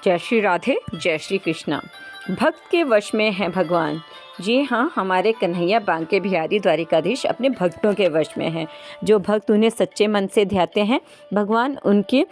जय श्री राधे, जय श्री कृष्णा। भक्त के वश में है भगवान। जी हाँ, हमारे कन्हैया बांके बिहारी द्वारिकाधीश अपने भक्तों के वश में हैं। जो भक्त उन्हें सच्चे मन से ध्याते हैं, भगवान उनकी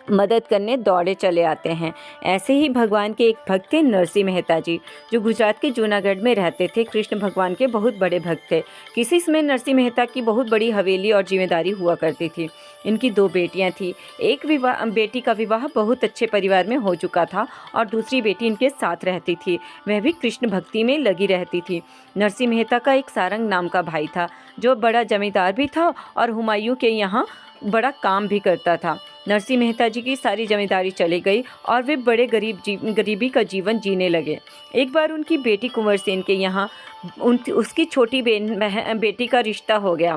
मदद करने दौड़े चले आते हैं। ऐसे ही भगवान के एक भक्त थे नरसिंह मेहता जी, जो गुजरात के जूनागढ़ में रहते थे। कृष्ण भगवान के बहुत बड़े भक्त थे। किसी समय नरसिंह मेहता की बहुत बड़ी हवेली और जिम्मेदारी हुआ करती थी। इनकी 2 बेटियां थी। एक बेटी का विवाह बहुत अच्छे परिवार में हो चुका था और दूसरी बेटी इनके साथ रहती थी। वह भी कृष्ण भक्ति में लगी रहती थी। नरसिंह मेहता का एक सारंग नाम का भाई था, जो बड़ा जमींदार भी था और हुमायूं के यहाँ बड़ा काम भी करता था। नरसिंह मेहता जी की सारी जमींदारी चली गई और वे बड़े गरीबी का जीवन जीने लगे। एक बार उनकी बेटी कुंवर सेन के यहाँ उसकी छोटी बेटी का रिश्ता हो गया।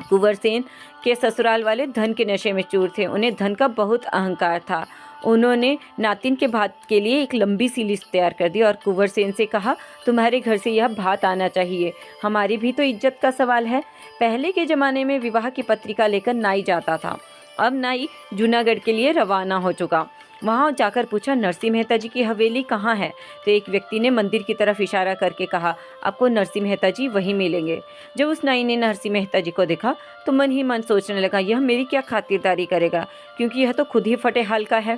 कुंवर सेन के ससुराल वाले धन के नशे में चूर थे। उन्हें धन का बहुत अहंकार था। उन्होंने नातिन के भात के लिए एक लंबी सी लिस्ट तैयार कर दी और कुंवर सेन से कहा, तुम्हारे घर से यह भात आना चाहिए, हमारी भी तो इज्जत का सवाल है। पहले के ज़माने में विवाह की पत्रिका लेकर नाई जाता था। अब नाई जूनागढ़ के लिए रवाना हो चुका। वहाँ जाकर पूछा, नरसिंह मेहता जी की हवेली कहाँ है? तो एक व्यक्ति ने मंदिर की तरफ इशारा करके कहा, आपको नरसिंह मेहता जी वहीं मिलेंगे। जब उस नाई ने नरसिंह मेहता जी को देखा तो मन ही मन सोचने लगा, यह मेरी क्या खातिरदारी करेगा, क्योंकि यह तो खुद ही फटे हाल का है।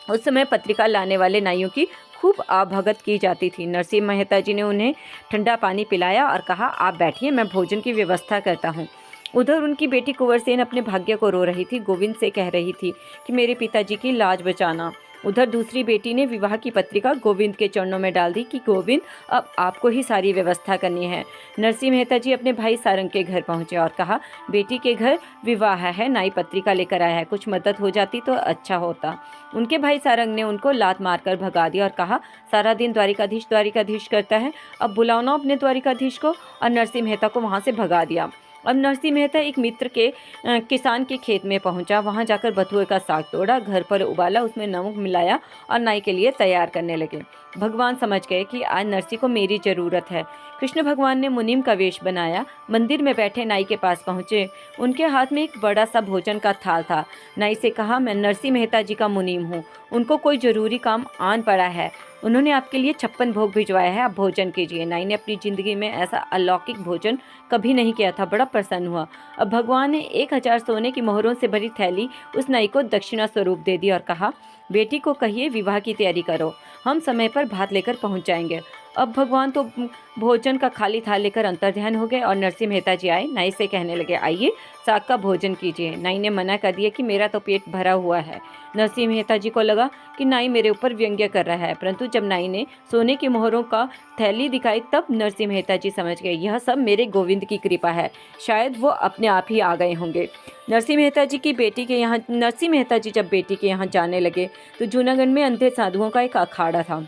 उस समय पत्रिका लाने वाले नाइयों की खूब आवभगत की जाती थी। नरसिंह मेहता जी ने उन्हें ठंडा पानी पिलाया और कहा, आप बैठिए, मैं भोजन की व्यवस्था करता हूँ। उधर उनकी बेटी कुंवर सेन अपने भाग्य को रो रही थी। गोविंद से कह रही थी कि मेरे पिताजी की लाज बचाना। उधर दूसरी बेटी ने विवाह की पत्रिका गोविंद के चरणों में डाल दी कि गोविंद, अब आपको ही सारी व्यवस्था करनी है। नरसिंह मेहता जी अपने भाई सारंग के घर पहुंचे और कहा, बेटी के घर विवाह है, नाई पत्रिका लेकर आया है, कुछ मदद हो जाती तो अच्छा होता। उनके भाई सारंग ने उनको लात मारकर भगा दिया और कहा, सारा दिन द्वारिकाधीश द्वारिकाधीश करता है, अब बुलाओ ना अपने द्वारिकाधीश को। और नरसिंह मेहता को वहाँ से भगा दिया। अब नरसिंह मेहता एक मित्र के किसान के खेत में पहुंचा। वहां जाकर बथुए का साग तोड़ा, घर पर उबाला, उसमें नमक मिलाया और नाई के लिए तैयार करने लगे। भगवान समझ गए कि आज नरसिंह को मेरी ज़रूरत है। कृष्ण भगवान ने मुनीम का वेश बनाया, मंदिर में बैठे नाई के पास पहुँचे। उनके हाथ में एक बड़ा सा भोजन का थाल था। नाई से कहा, मैं नरसिंह मेहता जी का मुनीम हूँ, उनको कोई ज़रूरी काम आन पड़ा है, उन्होंने आपके लिए 56 भोग भिजवाया है, आप भोजन कीजिए। नाई ने अपनी ज़िंदगी में ऐसा अलौकिक भोजन कभी नहीं किया था, बड़ा प्रसन्न हुआ। अब भगवान ने 1000 सोने की मोहरों से भरी थैली उस नाई को दक्षिणा स्वरूप दे दी और कहा, बेटी को कहिए विवाह की तैयारी करो, हम समय पर भात लेकर पहुंच जाएंगे। अब भगवान तो भोजन का खाली थाल लेकर अंतर्ध्यान हो गए और नरसिंह मेहता जी आए। नाई से कहने लगे, आइए साग का भोजन कीजिए। नाई ने मना कर दिया कि मेरा तो पेट भरा हुआ है। नरसिंह मेहता जी को लगा कि नाई मेरे ऊपर व्यंग्य कर रहा है, परंतु जब नाई ने सोने की मोहरों का थैली दिखाई तब नरसिंह मेहता जी समझ गए, यह सब मेरे गोविंद की कृपा है, शायद वो अपने आप ही आ गए होंगे। नरसिंह मेहता जी जब बेटी के यहाँ जाने लगे तो जूनागढ़ में अंधे साधुओं का एक अखाड़ा था।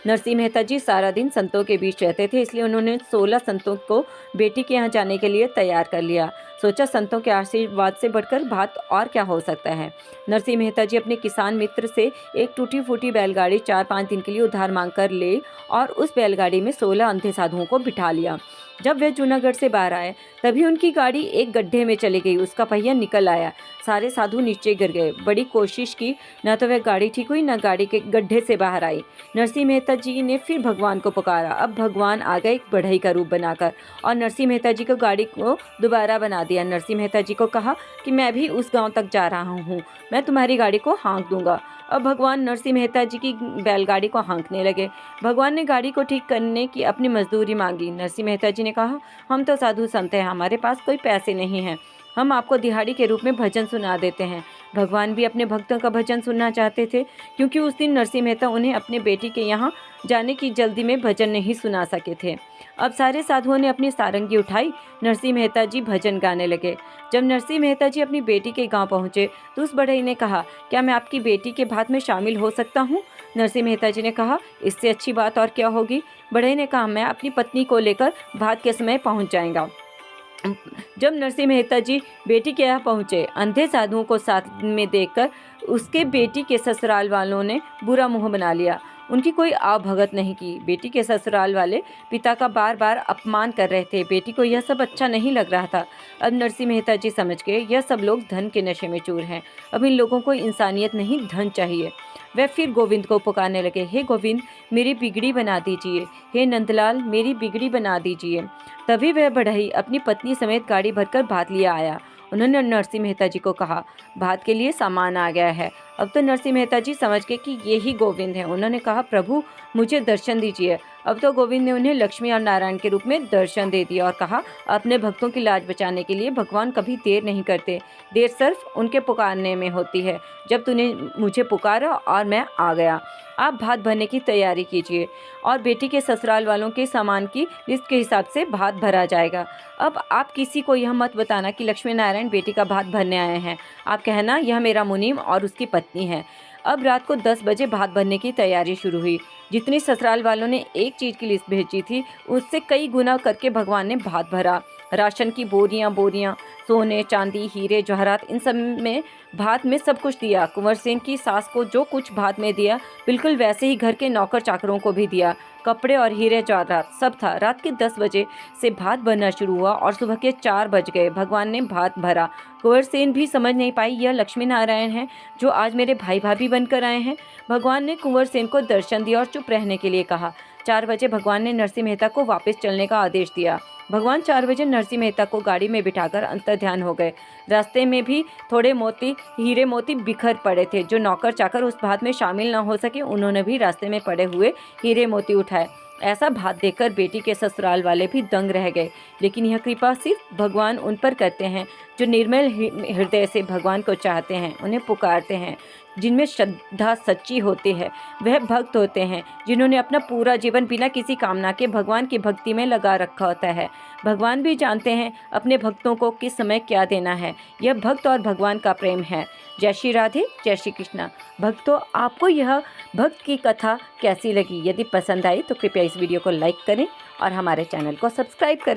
नरसिंह मेहता जी सारा दिन संतों के बीच रहते थे, इसलिए उन्होंने 16 संतों को बेटी के यहाँ जाने के लिए तैयार कर लिया। सोचा, संतों के आशीर्वाद से बढ़कर बात और क्या हो सकता है। नरसिंह मेहता जी अपने किसान मित्र से एक टूटी फूटी बैलगाड़ी 4-5 दिन के लिए उधार मांग कर ले और उस बैलगाड़ी में 16 अंधे साधुओं को बिठा लिया। जब वे जूनागढ़ से बाहर आए तभी उनकी गाड़ी एक गड्ढे में चली गई, उसका पहिया निकल आया, सारे साधु नीचे गिर गए। बड़ी कोशिश की, न तो वह गाड़ी ठीक हुई, न गाड़ी के गड्ढे से बाहर आई। नरसिंह मेहता जी ने फिर भगवान को पुकारा। अब भगवान आ गए एक बढ़ई का रूप बनाकर और नरसिंह मेहता जी को गाड़ी को दोबारा बना दिया। नरसिंह मेहता जी को कहा कि मैं भी उस गाँव तक जा रहा हूँ, मैं तुम्हारी गाड़ी को हाँक दूंगा। अब भगवान नरसिंह मेहता जी की बैलगाड़ी को हाँकने लगे। भगवान ने गाड़ी को ठीक करने की अपनी मजदूरी मांगी। नरसिंह मेहता जी ने कहा, हम तो साधु संत हैं, हमारे पास कोई पैसे नहीं हैं, हम आपको दिहाड़ी के रूप में भजन सुना देते हैं। भगवान भी अपने भक्तों का भजन सुनना चाहते थे, क्योंकि उस दिन नरसिंह मेहता उन्हें अपने बेटी के यहाँ जाने की जल्दी में भजन नहीं सुना सके थे। अब सारे साधुओं ने अपनी सारंगी उठाई, नरसिंह मेहता जी भजन गाने लगे। जब नरसिंह मेहता जी अपनी बेटी के गांव पहुंचे तो उस बढ़ई ने कहा, क्या मैं आपकी बेटी के भात में शामिल हो सकता हूं? नरसिंह मेहता जी ने कहा, इससे अच्छी बात और क्या होगी। बढ़ई ने कहा, मैं अपनी पत्नी को लेकर भात के समय पहुंच जाएगा। जब नरसिंह मेहता जी बेटी के यहाँ पहुँचे, अंधे साधुओं को साथ में देखकर उसके बेटी के ससुराल वालों ने बुरा मुंह बना लिया। उनकी कोई आवभगत नहीं की। बेटी के ससुराल वाले पिता का बार बार अपमान कर रहे थे। बेटी को यह सब अच्छा नहीं लग रहा था। अब नरसिंह मेहता जी समझ गए, यह सब लोग धन के नशे में चूर हैं। अब इन लोगों को इंसानियत नहीं, धन चाहिए। वह फिर गोविंद को पुकारने लगे, हे गोविंद, मेरी बिगड़ी बना दीजिए। हे नंदलाल, मेरी बिगड़ी बना दीजिए। तभी वह बढ़ई अपनी पत्नी समेत गाड़ी भरकर भात लिया आया। उन्होंने नरसिंह मेहता जी को कहा, भात के लिए सामान आ गया है। अब तो नरसिंह मेहता जी समझ गए कि ये ही गोविंद हैं। उन्होंने कहा, प्रभु मुझे दर्शन दीजिए। अब तो गोविंद ने उन्हें लक्ष्मी और नारायण के रूप में दर्शन दे दिया और कहा, अपने भक्तों की लाज बचाने के लिए भगवान कभी देर नहीं करते। देर सिर्फ उनके पुकारने में होती है। जब तूने मुझे पुकारा और मैं आ गया। आप भात भरने की तैयारी कीजिए और बेटी के ससुराल वालों के सामान की लिस्ट के हिसाब से भात भरा जाएगा। अब आप किसी को यह मत बताना कि लक्ष्मी नारायण बेटी का भात भरने आए हैं। आप कहना, यह मेरा मुनीम और उसकी पत्नी है। अब रात को 10 बजे भात भरने की तैयारी शुरू हुई। जितनी ससुराल वालों ने एक चीज़ की लिस्ट भेजी थी, उससे कई गुना करके भगवान ने भात भरा। राशन की बोरियां बोरियां, सोने चांदी हीरे जवाहरात, इन सब में भात में सब कुछ दिया। कुंवर सेन की सास को जो कुछ भात में दिया, बिल्कुल वैसे ही घर के नौकर चाकरों को भी दिया। कपड़े और हीरे जवाहरात सब था। रात के 10 बजे से भात बनना शुरू हुआ और सुबह के 4 बज गए। भगवान ने भात भरा। कुंवर सेन भी समझ नहीं पाई, यह लक्ष्मी नारायण हैं जो आज मेरे भाई भाभी बनकर आए हैं। भगवान ने कुंवर सेन को दर्शन दिया और चुप रहने के लिए कहा। 4 बजे भगवान ने नरसिंह मेहता को वापस चलने का आदेश दिया। भगवान 4 बजे नरसिंह मेहता को गाड़ी में बिठाकर अंतर्ध्यान हो गए। रास्ते में भी थोड़े हीरे मोती बिखर पड़े थे। जो नौकर चाकर उस भात में शामिल न हो सके, उन्होंने भी रास्ते में पड़े हुए हीरे मोती उठाए। ऐसा भात देखकर बेटी के ससुराल वाले भी दंग रह गए। लेकिन यह कृपा सिर्फ भगवान उन पर करते हैं जो निर्मल हृदय से भगवान को चाहते हैं, उन्हें पुकारते हैं। जिनमें श्रद्धा सच्ची होती है, वह भक्त होते हैं जिन्होंने अपना पूरा जीवन बिना किसी कामना के भगवान की भक्ति में लगा रखा होता है। भगवान भी जानते हैं अपने भक्तों को किस समय क्या देना है। यह भक्त और भगवान का प्रेम है। जय श्री राधे, जय श्री कृष्णा। भक्तों, आपको यह भक्त की कथा कैसी लगी? यदि पसंद आई तो कृपया इस वीडियो को लाइक करें और हमारे चैनल को सब्सक्राइब करें।